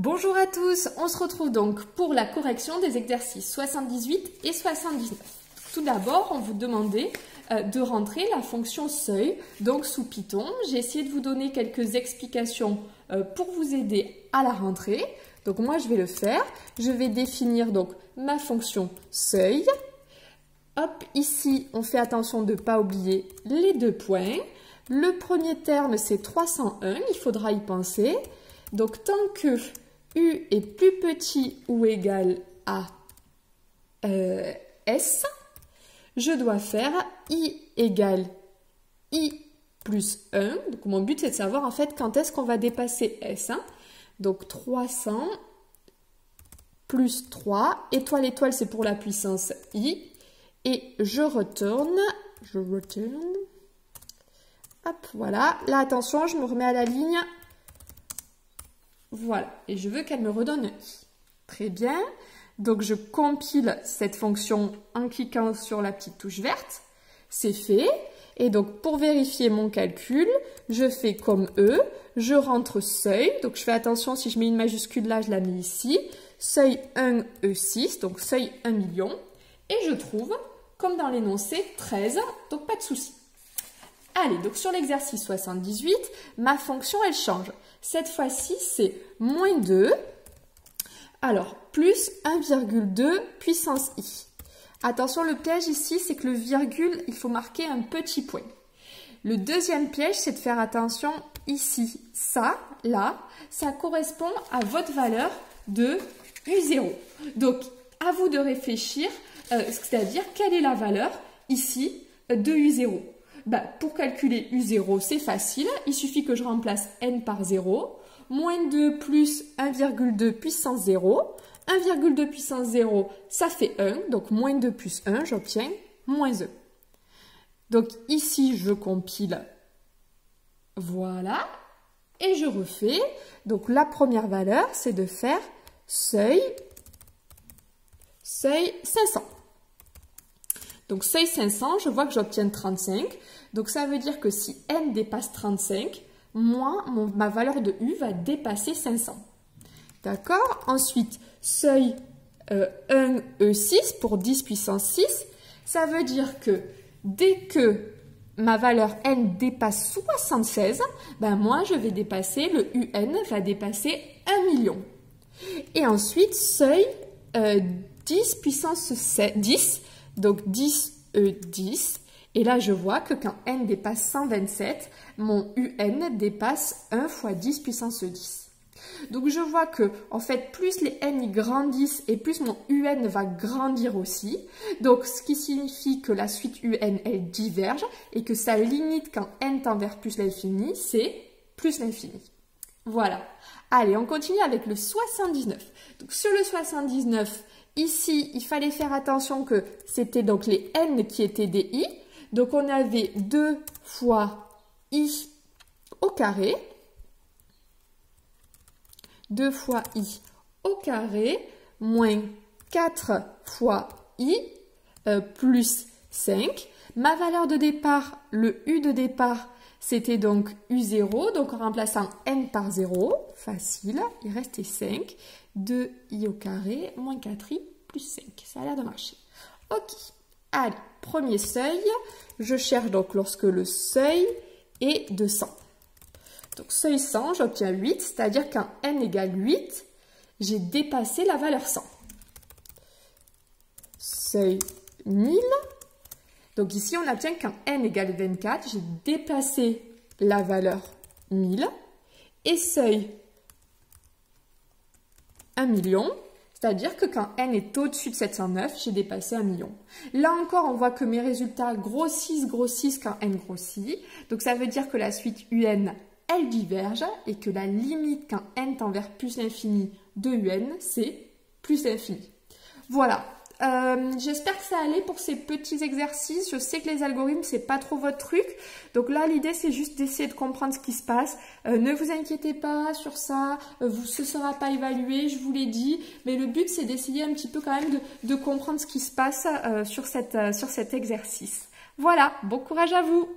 Bonjour à tous, on se retrouve donc pour la correction des exercices 78 et 79. Tout d'abord, on vous demandait de rentrer la fonction seuil, donc sous Python. J'ai essayé de vous donner quelques explications pour vous aider à la rentrée. Donc moi, je vais le faire. Je vais définir donc ma fonction seuil. Hop, ici, on fait attention de ne pas oublier les deux points. Le premier terme, c'est 301, il faudra y penser. Donc tant que U est plus petit ou égal à S, je dois faire I égale I plus 1. Donc mon but c'est de savoir en fait quand est-ce qu'on va dépasser S. Donc 300 plus 3, étoile, étoile c'est pour la puissance I. Et je retourne. Hop, voilà. Là attention, je me remets à la ligne. Voilà, et je veux qu'elle me redonne I. Très bien. Donc, je compile cette fonction en cliquant sur la petite touche verte. C'est fait. Et donc, pour vérifier mon calcul, je fais comme E. Je rentre seuil. Donc, je fais attention, si je mets une majuscule là, je la mets ici. Seuil 1 E6, donc seuil 1 million. Et je trouve, comme dans l'énoncé, 13. Donc, pas de souci. Allez, donc sur l'exercice 78, ma fonction, elle change. Cette fois-ci, c'est moins 2, alors plus 1,2 puissance i. Attention, le piège ici, c'est que le virgule, il faut marquer un petit point. Le deuxième piège, c'est de faire attention ici. Ça, là, ça correspond à votre valeur de U0. Donc, à vous de réfléchir, c'est-à-dire quelle est la valeur ici de U0. Pour calculer U0, c'est facile. Il suffit que je remplace n par 0. Moins 2 plus 1,2 puissance 0. 1,2 puissance 0, ça fait 1. Donc, moins 2 plus 1, j'obtiens moins 1. Donc, ici, je compile. Voilà. Et je refais. Donc, la première valeur, c'est de faire seuil 500. Donc, seuil 500, je vois que j'obtiens 35. Donc, ça veut dire que si n dépasse 35, moi, ma valeur de U va dépasser 500. D'accord? Ensuite, seuil 1 E6 pour 10 puissance 6, ça veut dire que dès que ma valeur n dépasse 76, moi, je vais dépasser, le UN va dépasser 1 million. Et ensuite, seuil 10 puissance 10, donc 10 E10. Et là, je vois que quand n dépasse 127, mon UN dépasse 1 fois 10 puissance 10. Donc, je vois que, en fait, plus les n y grandissent et plus mon UN va grandir aussi. Donc, ce qui signifie que la suite UN, elle diverge et que sa limite quand n tend vers plus l'infini, c'est plus l'infini. Voilà. Allez, on continue avec le 79. Donc, sur le 79, ici, il fallait faire attention que c'était donc les n qui étaient des i. Donc, on avait 2 fois i au carré. 2 fois i au carré moins 4 fois i plus 5. Ma valeur de départ, le u de départ, c'était donc U0. Donc, en remplaçant n par 0, facile, il restait 5. 2i au carré moins 4i plus 5. Ça a l'air de marcher. Ok. Allez, premier seuil. Je cherche donc lorsque le seuil est de 100. Donc, seuil 100, j'obtiens 8, c'est-à-dire qu'en n égale 8, j'ai dépassé la valeur 100. Seuil 1000. Donc, ici, on obtient qu'en n égale 24, j'ai dépassé la valeur 1000. Et seuil 1 million, c'est-à-dire que quand n est au-dessus de 709, j'ai dépassé 1 million. Là encore, on voit que mes résultats grossissent quand n grossit. Donc, ça veut dire que la suite UN, elle diverge et que la limite quand n tend vers plus l'infini de UN, c'est plus l'infini. Voilà. J'espère que ça allait pour ces petits exercices. Je sais que les algorithmes, c'est pas trop votre truc. Donc là, l'idée, c'est juste d'essayer de comprendre ce qui se passe. Ne vous inquiétez pas sur ça. Ce sera pas évalué, je vous l'ai dit. Mais le but, c'est d'essayer un petit peu quand même de comprendre ce qui se passe sur cet exercice. Voilà. Bon courage à vous!